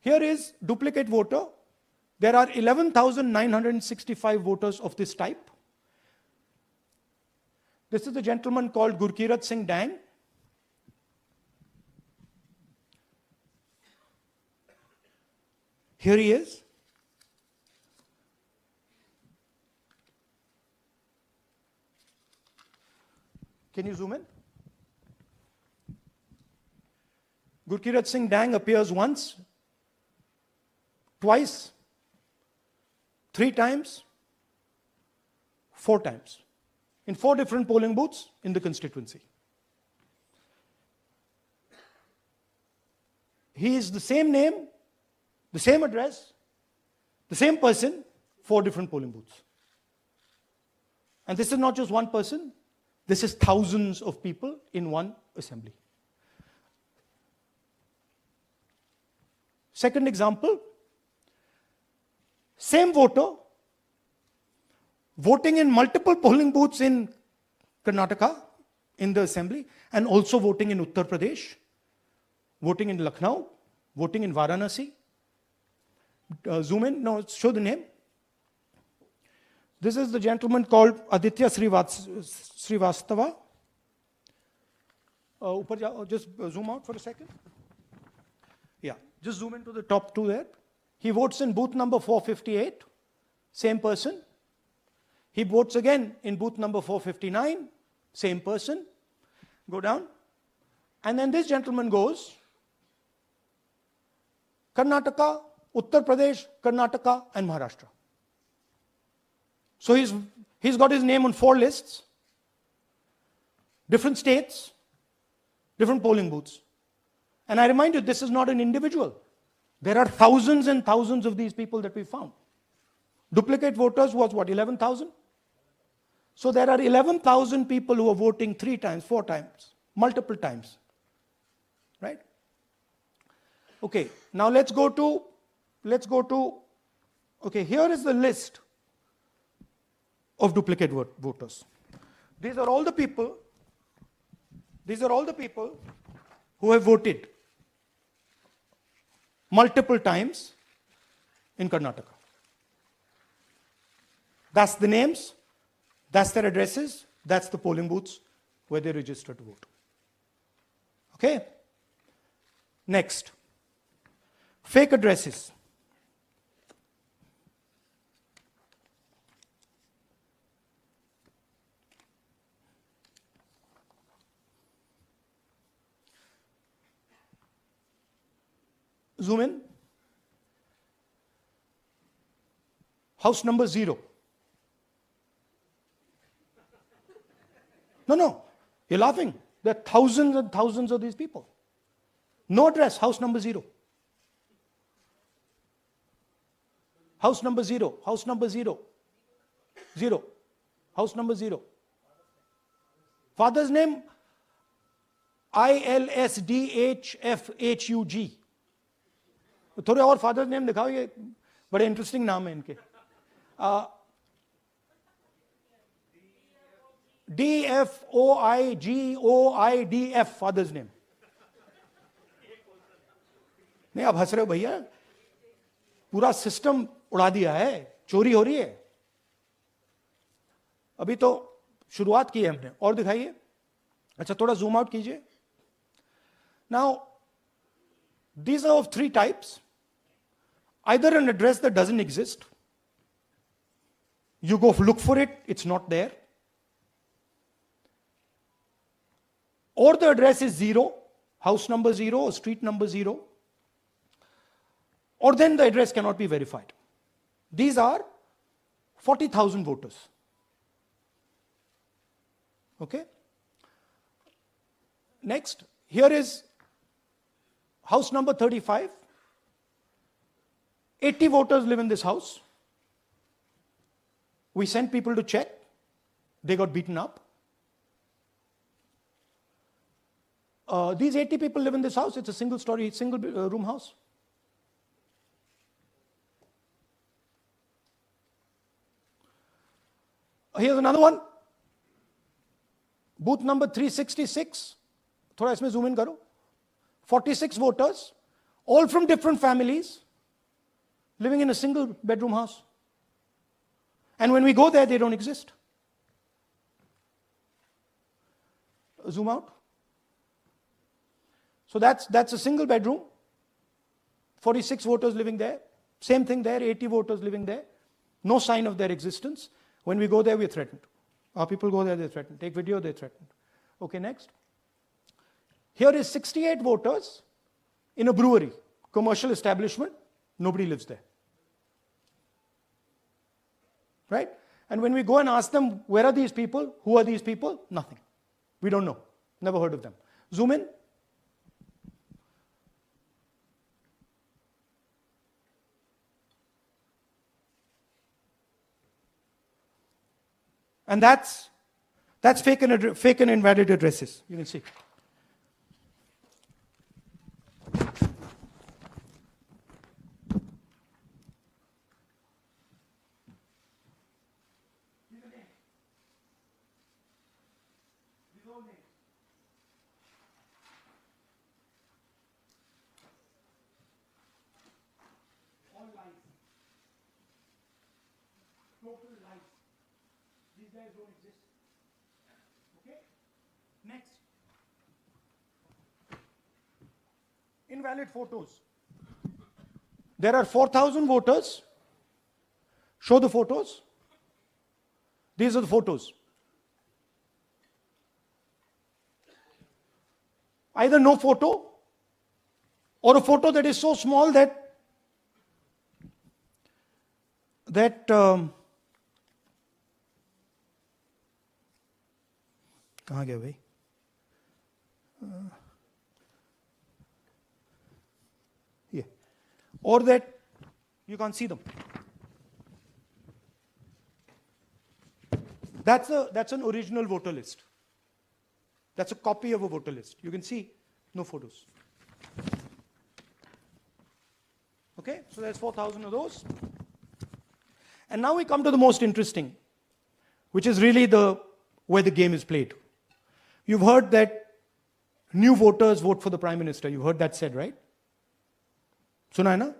Here is duplicate voter. There are 11,965 voters of this type. This is the gentleman called Gurkirat Singh Dang. Here he is. Can you zoom in? Gurkirat Singh Dang appears once, twice, 3 times, 4 times, in 4 different polling booths in the constituency. He is the same name, the same address, the same person, 4 different polling booths. And this is not just one person, this is thousands of people in one assembly. Second example, same voter voting in multiple polling booths in Karnataka in the assembly, and also voting in Uttar Pradesh, voting in Lucknow, voting in Varanasi. Zoom in, no, show the name. This is the gentleman called Aditya Srivastava. Just zoom out for a second. Yeah, just zoom into the top 2 there. He votes in booth number 458, same person. He votes again in booth number 459, same person. Go down. And then this gentleman goes Karnataka, Uttar Pradesh, Karnataka, and Maharashtra. So he's got his name on 4 lists, different states, different polling booths. And I remind you, this is not an individual. There are thousands and thousands of these people that we found. Duplicate voters was what, 11,000? So there are 11,000 people who are voting 3 times, 4 times, multiple times. Right? Okay, now let's go to, okay, here is the list of duplicate voters. These are all the people who have voted multiple times in Karnataka. That's the names, that's their addresses, that's the polling booths where they register to vote. Okay? Next, fake addresses. Zoom in. House number 0. No, you're laughing. There are thousands and thousands of these people. No address, house number 0. House number 0, house number 0. 0. House number 0. Father's name, ILSDHFHUG. थोड़े और father's name दिखाओ, ये बड़े interesting नाम है इनके. DFOIGOIDF father's name. नहीं, आप हंस रहे हो भैया, पूरा सिस्टम उड़ा दिया है, चोरी हो रही है. अभी तो शुरुआत की है हमने, और दिखाइए. अच्छा, थोड़ा जूम आउट कीजिए. Now these are of 3 types. Either an address that doesn't exist, you go look for it, it's not there. Or the address is 0, house number 0 or street number 0. Or then the address cannot be verified. These are 40,000 voters. Okay? Next, here is house number 35. 80 voters live in this house. We sent people to check. They got beaten up. These 80 people live in this house. It's a single room house. Here's another one. Booth number 366. थोड़ा इसमें zoom in करो. 46 voters. all from different families, living in a single bedroom house. And when we go there, they don't exist. Zoom out. So that's a single bedroom, 46 voters living there. Same thing there, 80 voters living there. No sign of their existence. When we go there, we're threatened. Our people go there, they're threatened. Take video, they're threatened. Okay, next. Here is 68 voters in a brewery, commercial establishment. Nobody lives there. Right? And when we go and ask them, where are these people? Who are these people? Nothing. We don't know. Never heard of them. Zoom in. And that's fake and invalid addresses. You can see. All lies. Total lies. These guys don't exist. Okay? Next. Invalid photos. There are 4,000 voters. Show the photos. These are the photos. Either no photo or a photo that is so small that कहाँ गया भाई? Yeah. Or that you can't see them. That's an original voter list. That's a copy of a voter list. You can see no photos. Okay, so there's 4,000 of those. And now we come to the most interesting, which is really where the game is played. You've heard that new voters vote for the Prime Minister. You've heard that said, right? Suna hai na?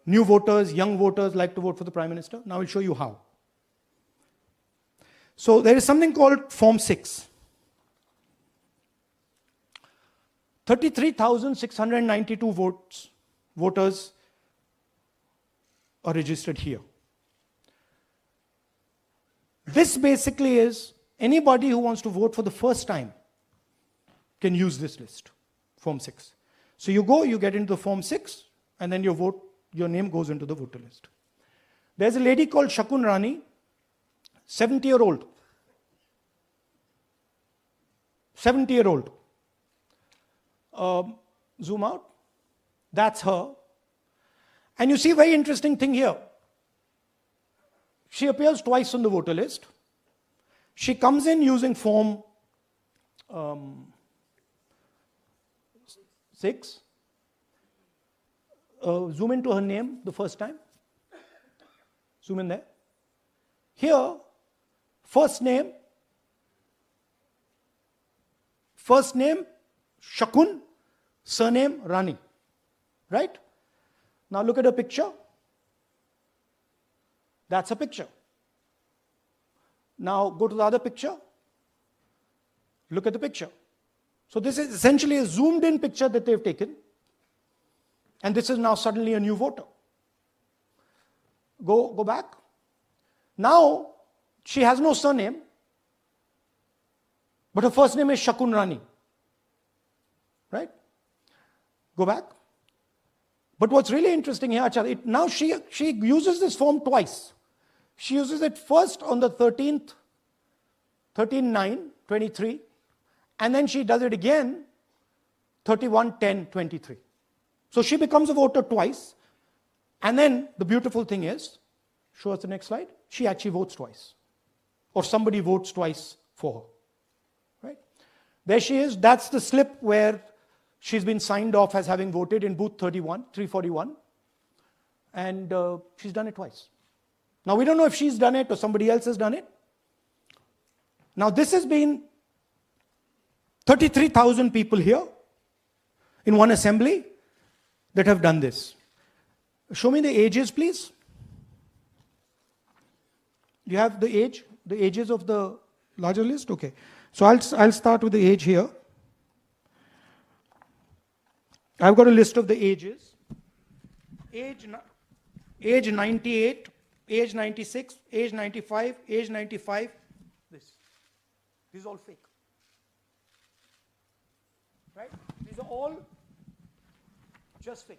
New voters, young voters like to vote for the Prime Minister. Now I'll show you how. So there is something called Form 6. 33,692 voters are registered here. This basically is anybody who wants to vote for the first time can use this list, Form 6. So you go, you get into the Form 6, and then your name goes into the voter list. There's a lady called Shakun Rani, 70-year-old. 70-year-old. Zoom out. That's her. And you see a very interesting thing here. She appears twice on the voter list. She comes in using Form 6. Zoom into her name the first time. Zoom in there. Here, first name Shakun, surname Rani. Right? Now look at her picture. That's a picture. Now go to the other picture. Look at the picture. So this is essentially a zoomed in picture that they've taken. And this is now suddenly a new voter. Go back. Now she has no surname, but her first name is Shakun Rani. Right? Go back. But what's really interesting here, now she uses this form twice. She uses it first on the 13th, 13/9/23, and then she does it again 31/10/23. So she becomes a voter twice, and then the beautiful thing is, show us the next slide, she actually votes twice. Or somebody votes twice for her. Right? There she is, that's the slip where she's been signed off as having voted in booth 341, and she's done it twice. Now we don't know if she's done it or somebody else has done it. Now this has been 33,000 people here in one assembly, that have done this. Show me the ages, please. Do you have the ages of the larger list? Okay. So I'll start with the age here. I've got a list of the ages. Age 98, age 96, age 95, age 95. This is all fake. Right? These are all just fake.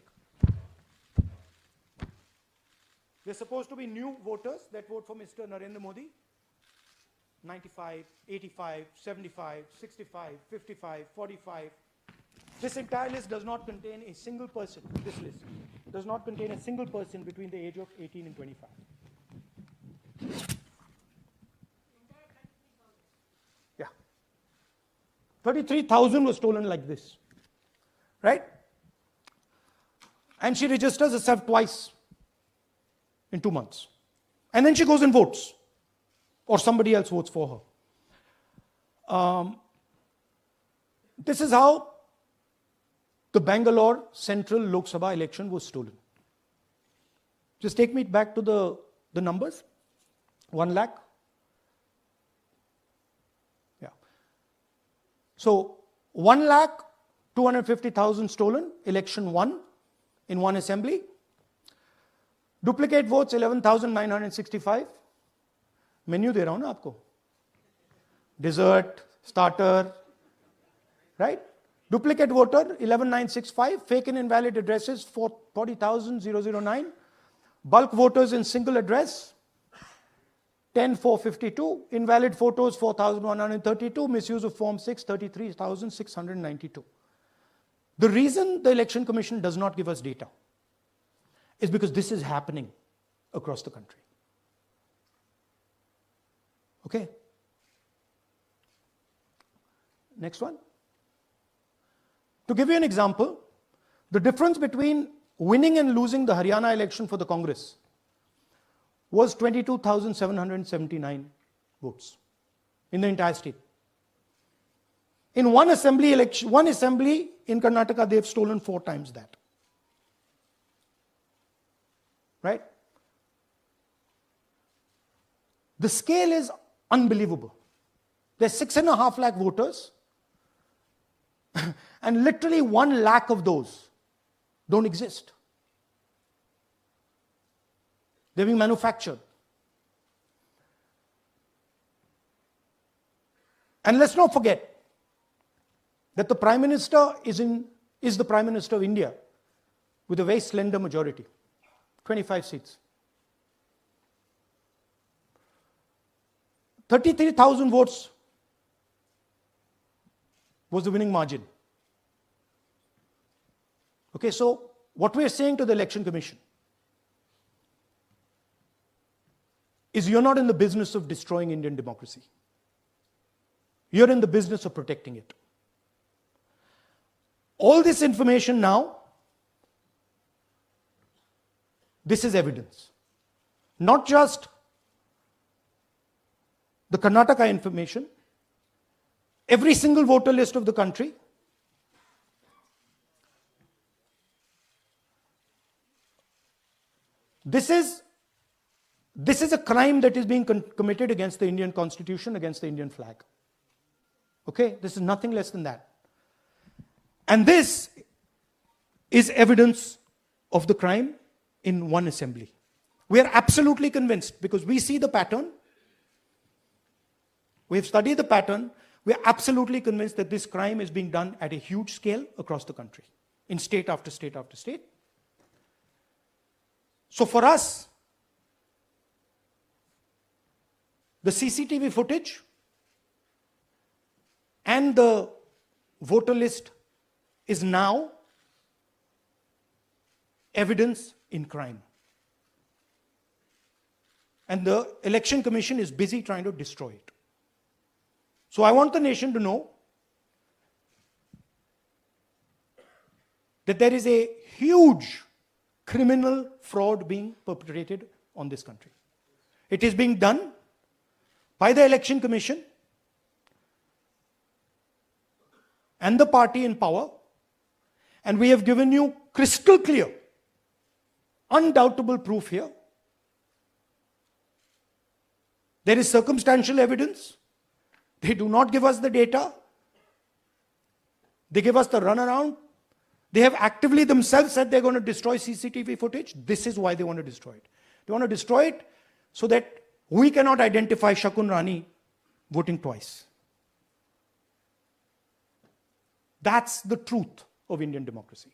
They're supposed to be new voters that vote for Mr. Narendra Modi. 95, 85, 75, 65, 55, 45. This entire list does not contain a single person. This list does not contain a single person between the age of 18 and 25. Yeah. 33,000 was stolen like this. Right? And she registers herself twice in 2 months. And then she goes and votes. Or somebody else votes for her. This is how the Bangalore Central Lok Sabha election was stolen. Just take me back to the numbers. 1 lakh. Yeah. So 1,250,000 stolen, election won in one assembly. Duplicate votes 11,965. Menu दे रहा हूं ना आपको. Dessert, starter, right? Duplicate voter 11,965. Fake and invalid addresses 40,009. Bulk voters in single address 10,452. Invalid photos 4,132. Misuse of Form 6 33,692. The reason the Election Commission does not give us data is because this is happening across the country. Okay. Next one. To give you an example, the difference between winning and losing the Haryana election for the Congress was 22,779 votes in the entire state. In one assembly in Karnataka, they've stolen 4 times that. Right? The scale is unbelievable. There's 6.5 lakh voters, and literally 1 lakh of those don't exist. They're being manufactured. And let's not forget that the Prime Minister is the Prime Minister of India with a very slender majority, 25 seats. 33,000 votes was the winning margin. Okay, so what we are saying to the Election Commission is you're not in the business of destroying Indian democracy. You're in the business of protecting it. All this information now, this is evidence. Not just the Karnataka information, every single voter list of the country. This is a crime that is being committed against the Indian Constitution, against the Indian flag. Okay, this is nothing less than that. And this is evidence of the crime in one assembly. We are absolutely convinced because we see the pattern. We have studied the pattern. We are absolutely convinced that this crime is being done at a huge scale across the country, in state after state after state. So for us, the CCTV footage and the voter list is now evidence in crime. And the Election Commission is busy trying to destroy it. So I want the nation to know that there is a huge criminal fraud being perpetrated on this country. It is being done by the Election Commission and the party in power, And we have given you crystal clear, undoubtable proof here. There is circumstantial evidence. They do not give us the data. They give us the runaround. They have actively themselves said they're going to destroy CCTV footage. This is why they want to destroy it. They want to destroy it so that we cannot identify Shakun Rani voting twice. That's the truth of Indian democracy.